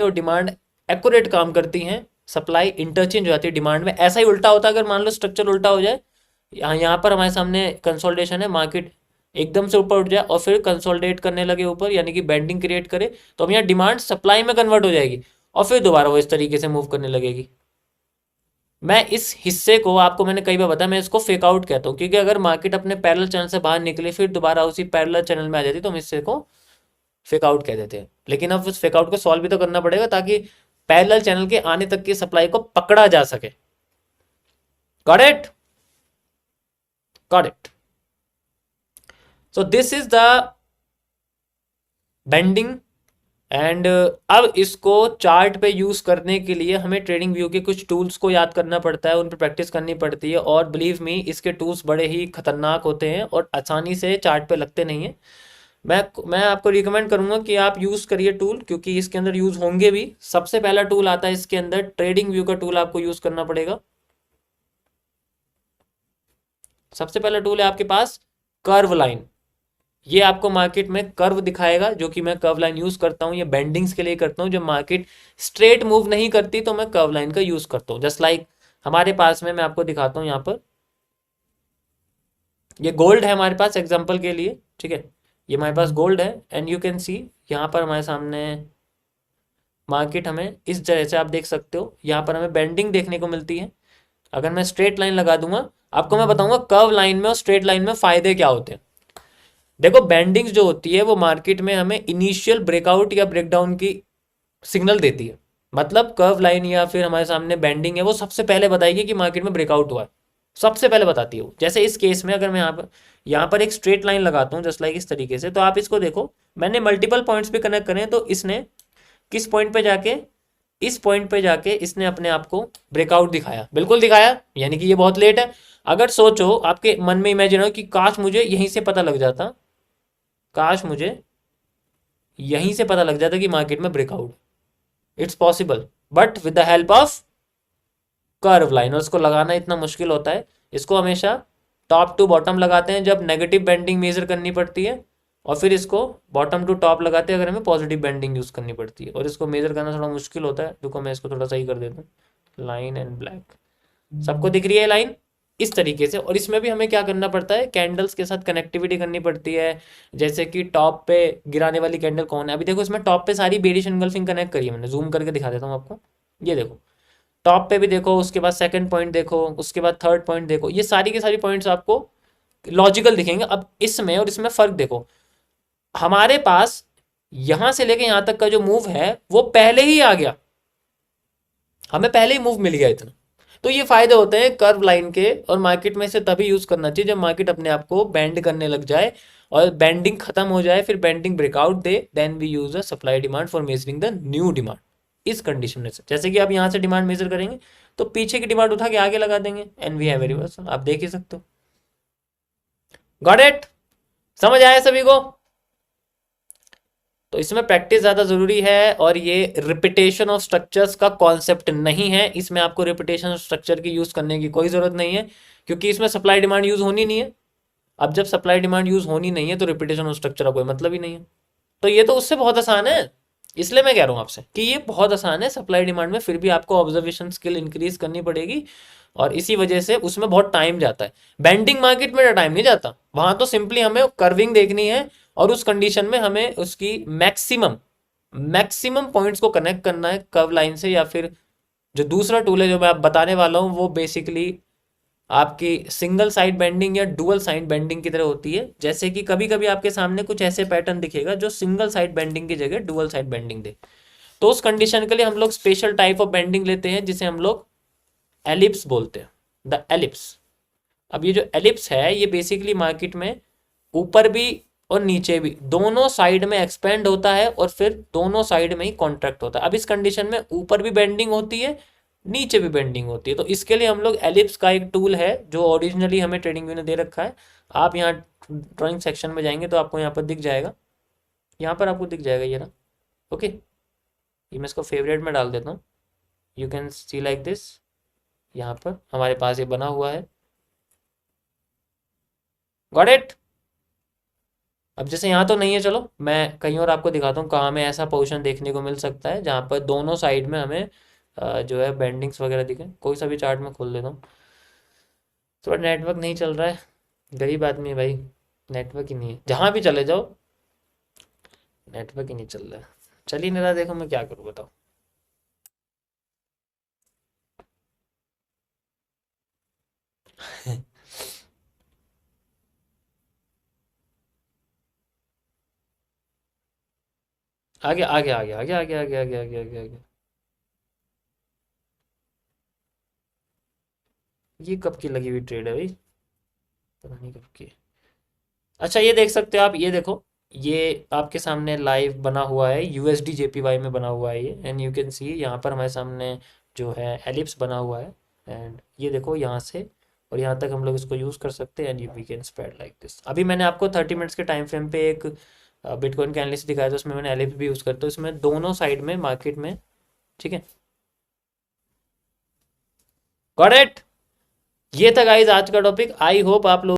और demand accurate काम करती हैं, सप्लाई इंटरचेंज हो जाती है डिमांड में। ऐसा ही उल्टा होता है, अगर मान लो स्ट्रक्चर उल्टा हो जाए, यहाँ पर हमारे सामने कंसोलिडेशन है, मार्केट एकदम से ऊपर उठ जाए और फिर कंसोलिडेट करने लगे ऊपर, यानी कि बैंडिंग क्रिएट करे, तो हम यहाँ डिमांड सप्लाई में कन्वर्ट हो जाएगी और फिर दोबारा वो इस तरीके से मूव करने लगेगी। मैं इस हिस्से को आपको मैंने कई बार बताया, मैं इसको फेक आउट कहता हूँ, क्योंकि अगर मार्केट अपने पैरेलल चैनल से बाहर निकले फिर दोबारा उसी पैरेलल चैनल में आ जाती, तो हम हिस्से को फेक आउट कह देते हैं। लेकिन अब उस फेक आउट को सॉल्व भी तो करना पड़ेगा ताकि पैरेलल चैनल के आने तक की सप्लाई को पकड़ा जा सके। Got it? Got it? So this is the bending. And अब इसको चार्ट पे यूज करने के लिए हमें ट्रेडिंग व्यू के कुछ टूल्स को याद करना पड़ता है, उन पर प्रैक्टिस करनी पड़ती है, और बिलीव मी इसके टूल्स बड़े ही खतरनाक होते हैं और आसानी से चार्ट पे लगते नहीं हैं। मैं आपको रिकमेंड करूंगा कि आप यूज करिए टूल, क्योंकि इसके अंदर यूज होंगे भी। सबसे पहला टूल आता है इसके अंदर, ट्रेडिंग व्यू का टूल आपको यूज करना पड़ेगा। सबसे पहला टूल है आपके पास कर्व लाइन। ये आपको मार्केट में कर्व दिखाएगा, जो कि मैं कर्व लाइन यूज करता हूँ, ये बेंडिंग्स के लिए करता हूँ। जब मार्केट स्ट्रेट मूव नहीं करती तो मैं कर्व लाइन का यूज करता हूँ। जस्ट लाइक हमारे पास में, मैं आपको दिखाता हूँ यहाँ पर, ये गोल्ड है हमारे पास एग्जांपल के लिए, ठीक है, ये हमारे पास गोल्ड है एंड यू कैन सी यहाँ पर हमारे सामने मार्केट हमें इस तरह से, आप देख सकते हो यहाँ पर हमें बेंडिंग देखने को मिलती है। अगर मैं स्ट्रेट लाइन लगा दूंगा, आपको मैं बताऊंगा कर्व लाइन में और स्ट्रेट लाइन में फायदे क्या होते हैं। देखो बेंडिंग्स जो होती है वो मार्केट में हमें इनिशियल ब्रेकआउट या ब्रेकडाउन की सिग्नल देती है। मतलब कर्व लाइन या फिर हमारे सामने बेंडिंग है, वो सबसे पहले बताएगी कि मार्केट में ब्रेकआउट हुआ है, सबसे पहले बताती है वो। जैसे इस केस में अगर मैं यहाँ पर एक स्ट्रेट लाइन लगाता हूँ जस्ट लाइक इस तरीके से, तो आप इसको देखो, मैंने मल्टीपल पॉइंट्स पे कनेक्ट करें, तो इसने किस पॉइंट पे जाके, इस पॉइंट पे जाके इसने अपने आप को ब्रेकआउट दिखाया, बिल्कुल दिखाया, यानी कि ये बहुत लेट है। अगर सोचो, आपके मन में इमेजिन हो कि काश मुझे यहीं से पता लग जाता, काश मुझे यहीं से पता लग जाता कि मार्केट में breakout, it's possible, but with the help of curve line. और उसको लगाना इतना मुश्किल होता है, इसको हमेशा टॉप टू बॉटम लगाते हैं जब नेगेटिव बेंडिंग मेजर करनी पड़ती है, और फिर इसको बॉटम टू टॉप लगाते हैं अगर हमें पॉजिटिव बेंडिंग यूज करनी पड़ती है। और इसको मेजर करना थोड़ा मुश्किल होता है, देखो मैं इसको थोड़ा सही कर देता हूँ, लाइन एंड ब्लैक, सबको दिख रही है लाइन इस तरीके से। और इसमें भी हमें क्या करना पड़ता है, कैंडल्स के साथ कनेक्टिविटी करनी पड़ती है। जैसे कि टॉप पे गिराने वाली कैंडल कौन है, अभी देखो इसमें टॉप पे सारी बेरिश एंगल्फिंग कनेक्ट करी है, मैंने जूम करके दिखा देता हूँ आपको। ये देखो टॉप पे भी देखो, उसके बाद सेकंड पॉइंट देखो, उसके बाद थर्ड पॉइंट देखो, ये सारी की सारी पॉइंट्स आपको लॉजिकल दिखेंगे। अब इसमें और इसमें फर्क देखो, हमारे पास यहां से लेके यहां तक का जो मूव है वो पहले ही आ गया, हमें पहले ही मूव मिल गया इतना। तो ये फायदे होते हैं कर्व लाइन के, और मार्केट में इसे तभी यूज करना चाहिए जब मार्केट अपने आप को बैंड करने लग जाए और बैंडिंग खत्म हो जाए, फिर बैंडिंग ब्रेकआउट दे, then we use a supply demand for measuring the new demand. इस कंडीशन में से, जैसे कि आप यहां से डिमांड मेजर करेंगे तो पीछे की डिमांड उठा के आगे लगा देंगे, एंड वी हैव रिवर्सल, आप देख ही सकते हो। Got it? समझ आया सभी को? तो इसमें प्रैक्टिस ज़्यादा ज़रूरी है, और ये रिपीटेशन ऑफ स्ट्रक्चर्स का कॉन्सेप्ट नहीं है। इसमें आपको रिपीटेशन ऑफ स्ट्रक्चर की यूज़ करने की कोई ज़रूरत नहीं है, क्योंकि इसमें सप्लाई डिमांड यूज़ होनी नहीं है। अब जब सप्लाई डिमांड यूज़ होनी नहीं है तो रिपीटेशन ऑफ स्ट्रक्चर का कोई मतलब ही नहीं है। तो ये तो उससे बहुत आसान है, इसलिए मैं कह रहा हूँ आपसे कि ये बहुत आसान है। सप्लाई डिमांड में फिर भी आपको ऑब्जर्वेशन स्किल इंक्रीज करनी पड़ेगी, और इसी वजह से उसमें बहुत टाइम जाता है। बेंडिंग मार्केट में टाइम नहीं जाता, वहां तो सिंपली हमें कर्विंग देखनी है, और उस कंडीशन में हमें उसकी मैक्सिमम मैक्सिमम पॉइंट्स को कनेक्ट करना है कर्व लाइन से। या फिर जो दूसरा टूल है जो मैं आप बताने वाला हूँ, वो बेसिकली आपकी सिंगल साइड बेंडिंग या डुअल साइड बेंडिंग की तरह होती है। जैसे कि कभी कभी आपके सामने कुछ ऐसे पैटर्न दिखेगा जो सिंगल साइड बेंडिंग की जगह डुअल साइड बेंडिंग दे, तो उस कंडीशन के लिए हम लोग स्पेशल टाइप ऑफ बेंडिंग लेते हैं जिसे हम लोग एलिप्स बोलते हैं, द एलिप्स। अब ये जो एलिप्स है ये बेसिकली मार्केट में ऊपर भी और नीचे भी दोनों साइड में एक्सपेंड होता है, और फिर दोनों साइड में ही कॉन्ट्रैक्ट होता है। अब इस कंडीशन में ऊपर भी बेंडिंग होती है, नीचे भी बेंडिंग होती है। तो इसके लिए हम लोग एलिप्स का एक टूल है जो ओरिजिनली हमें ट्रेडिंग व्यू ने दे रखा है। आप यहाँ ड्राइंग सेक्शन में जाएंगे तो आपको यहाँ पर दिख जाएगा, यहाँ पर आपको दिख जाएगा ये ना। ओके, ये मैं इसको फेवरेट में डाल देता हूँ, you can see like this. यहाँ पर हमारे पास ये बना हुआ है, गॉट इट? अब जैसे यहाँ तो नहीं है, चलो मैं कहीं और आपको दिखाता हूँ कहाँ हमें ऐसा पोजीशन देखने को मिल सकता है जहाँ पर दोनों साइड में हमें जो है बेंडिंग्स वगैरह दिखे। कोई सा भी चार्ट में खोल लेता हूँ। थोड़ा नेटवर्क नहीं चल रहा है, गरीब आदमी है भाई, नेटवर्क ही नहीं है, जहाँ भी चले जाओ नेटवर्क ही नहीं चल रहा है। चल ही नहीं रहा, देखो मैं क्या करूँ बताओ। आगे आगे आगे आगे आगे आगे आगे आगे आगे आगे। ये कब की लगी हुई ट्रेड है भाई, पता नहीं कब की। अच्छा ये देख सकते हो आप, ये देखो, ये आपके सामने लाइव बना हुआ है, यूएसडी जेपीवाई में बना हुआ है ये, एंड यू कैन सी यहाँ पर हमारे सामने जो है एलिप्स बना हुआ है। एंड ये देखो यहाँ से और यहाँ तक हम लोग इसको यूज़ कर सकते हैं, and you we can spread like this. अभी मैंने आपको 30 मिनट्स के टाइम फ्रेम पे एक बिटकॉइन का एनालिसिस दिखाया था, उसमें मैंने एलिप्स भी यूज़ करता हूँ इसमें दोनों साइड में मार्केट में। ठीक है, गॉट इट। ये था गाइज आज का टॉपिक। आई होप आप लोग